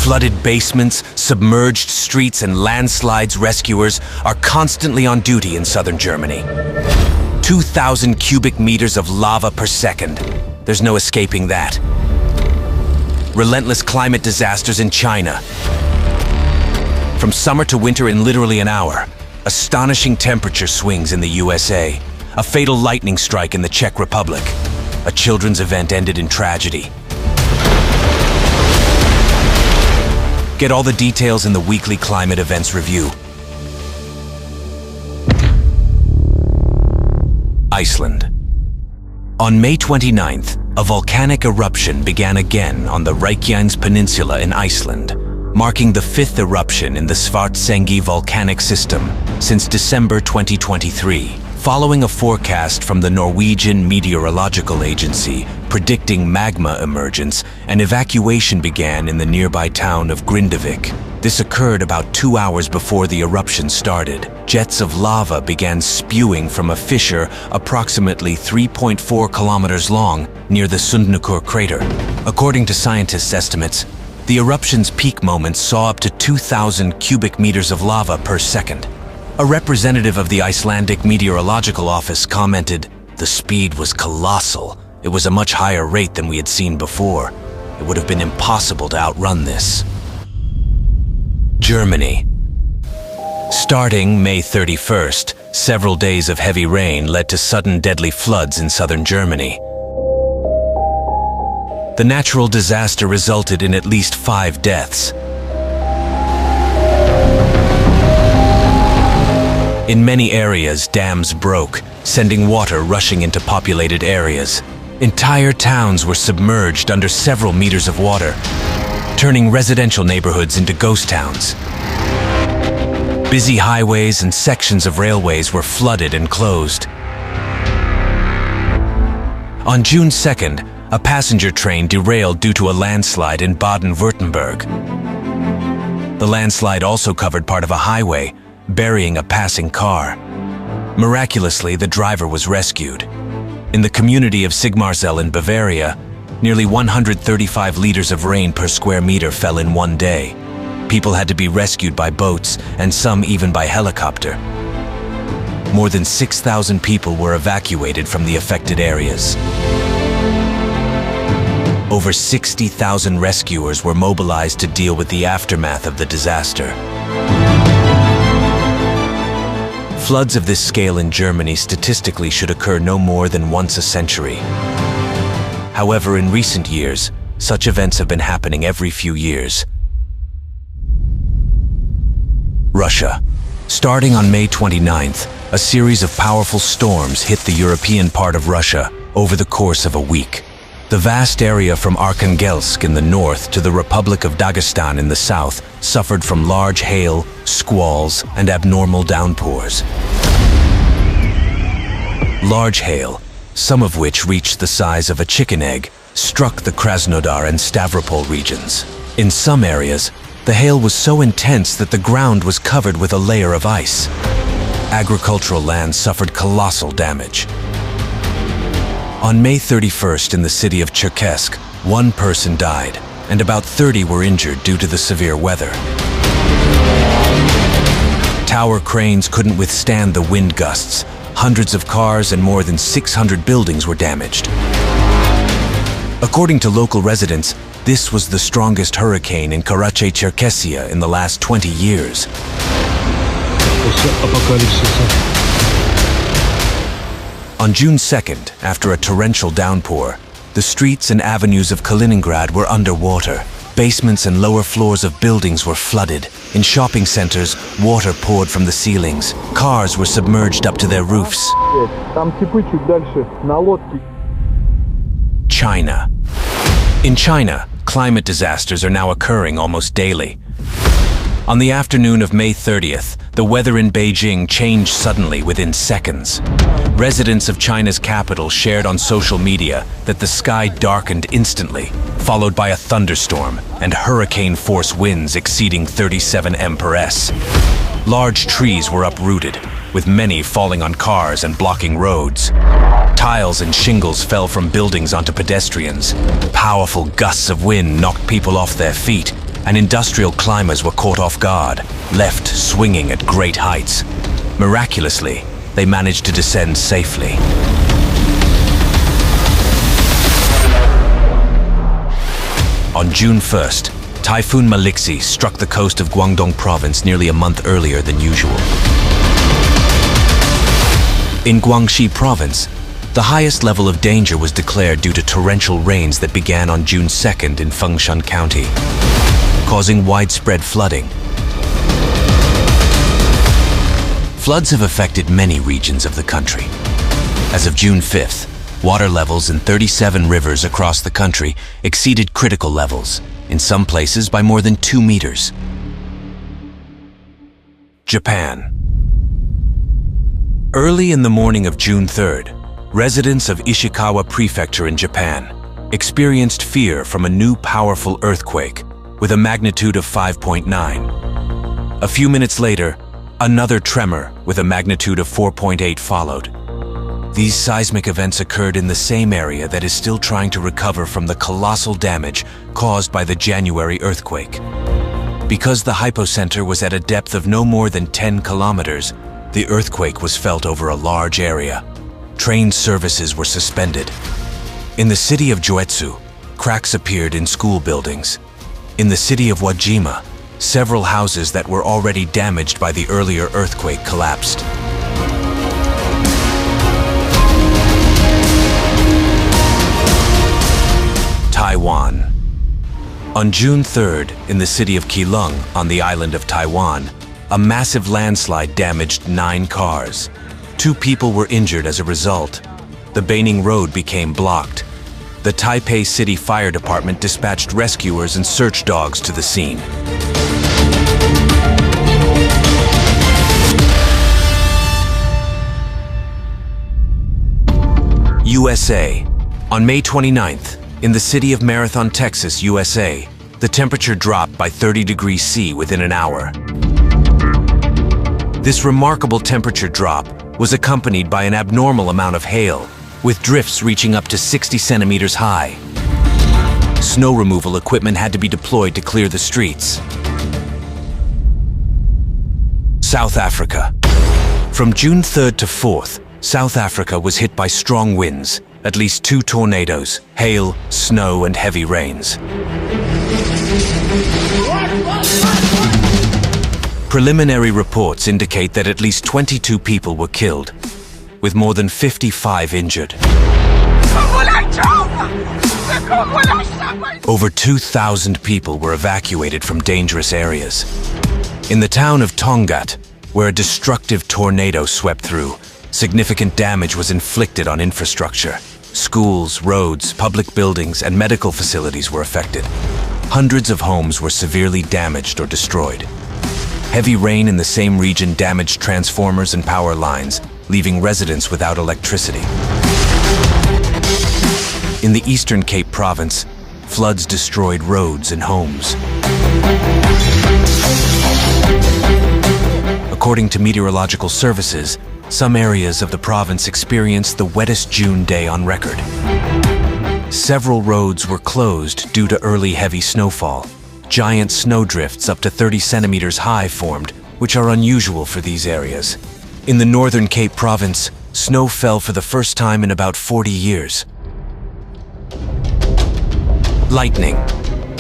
Flooded basements, submerged streets, and landslides rescuers are constantly on duty in southern Germany. 2,000 cubic meters of lava per second. There's no escaping that. Relentless climate disasters in China. From summer to winter in literally an hour. Astonishing temperature swings in the USA. A fatal lightning strike in the Czech Republic. A children's event ended in tragedy. Get all the details in the weekly Climate Events Review. Iceland. On May 29th, a volcanic eruption began again on the Reykjanes Peninsula in Iceland, marking the 5th eruption in the Svartsengi volcanic system since December 2023. Following a forecast from the Norwegian Meteorological Agency predicting magma emergence, an evacuation began in the nearby town of Grindavik. This occurred about 2 hours before the eruption started. Jets of lava began spewing from a fissure approximately 3.4 kilometers long near the Sundnakur crater. According to scientists' estimates, the eruption's peak moments saw up to 2,000 cubic meters of lava per second. A representative of the Icelandic Meteorological Office commented, "The speed was colossal. It was a much higher rate than we had seen before. It would have been impossible to outrun this." Germany. Starting May 31st, several days of heavy rain led to sudden deadly floods in southern Germany. The natural disaster resulted in at least 5 deaths. In many areas, dams broke, sending water rushing into populated areas. Entire towns were submerged under several meters of water, turning residential neighborhoods into ghost towns. Busy highways and sections of railways were flooded and closed. On June 2nd, a passenger train derailed due to a landslide in Baden-Württemberg. The landslide also covered part of a highway, burying a passing car. Miraculously, the driver was rescued. In the community of Sigmarsel in Bavaria, nearly 135 liters of rain per square meter fell in one day. People had to be rescued by boats, and some even by helicopter. More than 6,000 people were evacuated from the affected areas. Over 60,000 rescuers were mobilized to deal with the aftermath of the disaster. Floods of this scale in Germany statistically should occur no more than once a century. However, in recent years, such events have been happening every few years. Russia. Starting on May 29th, a series of powerful storms hit the European part of Russia over the course of a week. The vast area from Arkhangelsk in the north to the Republic of Dagestan in the south suffered from large hail, squalls, and abnormal downpours. Large hail, some of which reached the size of a chicken egg, struck the Krasnodar and Stavropol regions. In some areas, the hail was so intense that the ground was covered with a layer of ice. Agricultural land suffered colossal damage. On May 31st in the city of Cherkassk, 1 person died, and about 30 were injured due to the severe weather. Tower cranes couldn't withstand the wind gusts. Hundreds of cars and more than 600 buildings were damaged. According to local residents, this was the strongest hurricane in Karachay-Cherkessia in the last 20 years. On June 2nd, after a torrential downpour, the streets and avenues of Kaliningrad were underwater. Basements and lower floors of buildings were flooded. In shopping centers, water poured from the ceilings. Cars were submerged up to their roofs. China. In China, climate disasters are now occurring almost daily. On the afternoon of May 30th, the weather in Beijing changed suddenly within seconds. Residents of China's capital shared on social media that the sky darkened instantly, followed by a thunderstorm and hurricane-force winds exceeding 37 mph. Large trees were uprooted, with many falling on cars and blocking roads. Tiles and shingles fell from buildings onto pedestrians. Powerful gusts of wind knocked people off their feet, and industrial climbers were caught off guard, left swinging at great heights. Miraculously, they managed to descend safely. On June 1st, Typhoon Maliksi struck the coast of Guangdong province nearly a month earlier than usual. In Guangxi province, the highest level of danger was declared due to torrential rains that began on June 2nd in Fengshan County, causing widespread flooding. Floods have affected many regions of the country. As of June 5th, water levels in 37 rivers across the country exceeded critical levels, in some places by more than 2 meters. Japan. Early in the morning of June 3rd, residents of Ishikawa Prefecture in Japan experienced fear from a new powerful earthquake with a magnitude of 5.9. A few minutes later, another tremor with a magnitude of 4.8 followed. These seismic events occurred in the same area that is still trying to recover from the colossal damage caused by the January earthquake. Because the hypocenter was at a depth of no more than 10 kilometers, the earthquake was felt over a large area. Train services were suspended. In the city of Joetsu, cracks appeared in school buildings. In the city of Wajima, several houses that were already damaged by the earlier earthquake collapsed. Taiwan. On June 3rd, in the city of Keelung on the island of Taiwan, a massive landslide damaged 9 cars. 2 people were injured as a result. The Beining Road became blocked. The Taipei City Fire Department dispatched rescuers and search dogs to the scene. USA. On May 29th, in the city of Marathon, Texas, USA, the temperature dropped by 30 degrees C within an hour. This remarkable temperature drop was accompanied by an abnormal amount of hail, with drifts reaching up to 60 centimeters high. Snow removal equipment had to be deployed to clear the streets. South Africa. From June 3rd to 4th, South Africa was hit by strong winds, at least 2 tornadoes, hail, snow, and heavy rains. Preliminary reports indicate that at least 22 people were killed, with more than 55 injured. Over 2,000 people were evacuated from dangerous areas. In the town of Tongaat, where a destructive tornado swept through, significant damage was inflicted on infrastructure. Schools, roads, public buildings, and medical facilities were affected. Hundreds of homes were severely damaged or destroyed. Heavy rain in the same region damaged transformers and power lines, leaving residents without electricity. In the Eastern Cape province, floods destroyed roads and homes. According to meteorological services, some areas of the province experienced the wettest June day on record. Several roads were closed due to early heavy snowfall. Giant snowdrifts up to 30 centimeters high formed, which are unusual for these areas. In the Northern Cape province, snow fell for the first time in about 40 years. Lightning.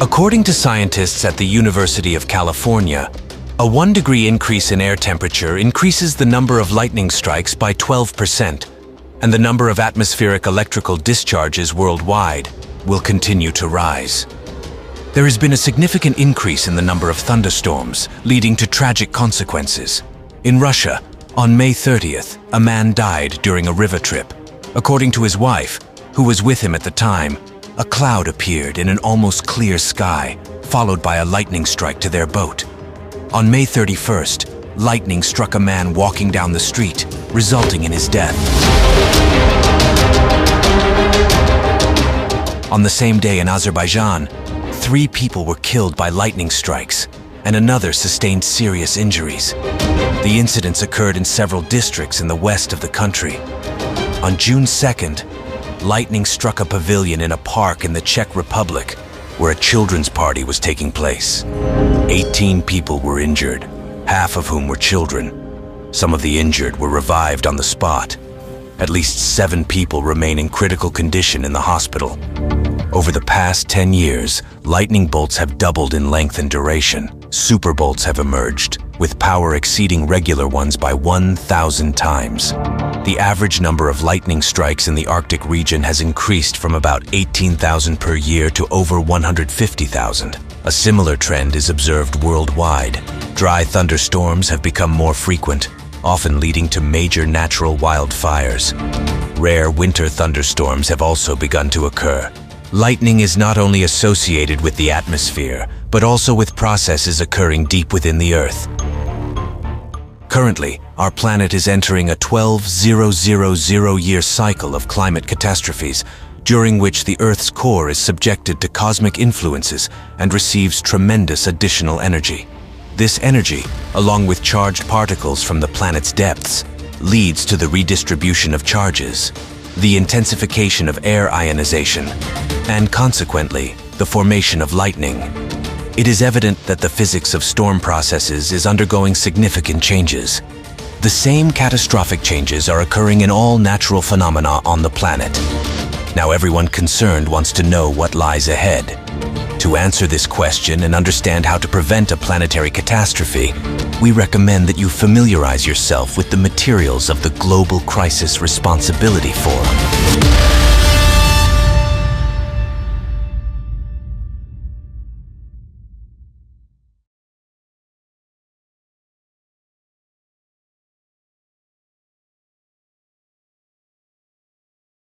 According to scientists at the University of California, a 1-degree increase in air temperature increases the number of lightning strikes by 12%, and the number of atmospheric electrical discharges worldwide will continue to rise. There has been a significant increase in the number of thunderstorms, leading to tragic consequences. In Russia, on May 30th, a man died during a river trip. According to his wife, who was with him at the time, a cloud appeared in an almost clear sky, followed by a lightning strike to their boat. On May 31st, lightning struck a man walking down the street, resulting in his death. On the same day in Azerbaijan, 3 people were killed by lightning strikes, and another sustained serious injuries. The incidents occurred in several districts in the west of the country. On June 2nd, lightning struck a pavilion in a park in the Czech Republic, where a children's party was taking place. 18 people were injured, half of whom were children. Some of the injured were revived on the spot. At least 7 people remain in critical condition in the hospital. Over the past 10 years, lightning bolts have doubled in length and duration. Super bolts have emerged, with power exceeding regular ones by 1,000 times. The average number of lightning strikes in the Arctic region has increased from about 18,000 per year to over 150,000. A similar trend is observed worldwide. Dry thunderstorms have become more frequent, often leading to major natural wildfires. Rare winter thunderstorms have also begun to occur. Lightning is not only associated with the atmosphere, but also with processes occurring deep within the Earth. Currently, our planet is entering a 12,000-year cycle of climate catastrophes, during which the Earth's core is subjected to cosmic influences and receives tremendous additional energy. This energy, along with charged particles from the planet's depths, leads to the redistribution of charges, the intensification of air ionization, and consequently, the formation of lightning. It is evident that the physics of storm processes is undergoing significant changes. The same catastrophic changes are occurring in all natural phenomena on the planet. Now everyone concerned wants to know what lies ahead. To answer this question and understand how to prevent a planetary catastrophe, we recommend that you familiarize yourself with the materials of the Global Crisis Responsibility Forum.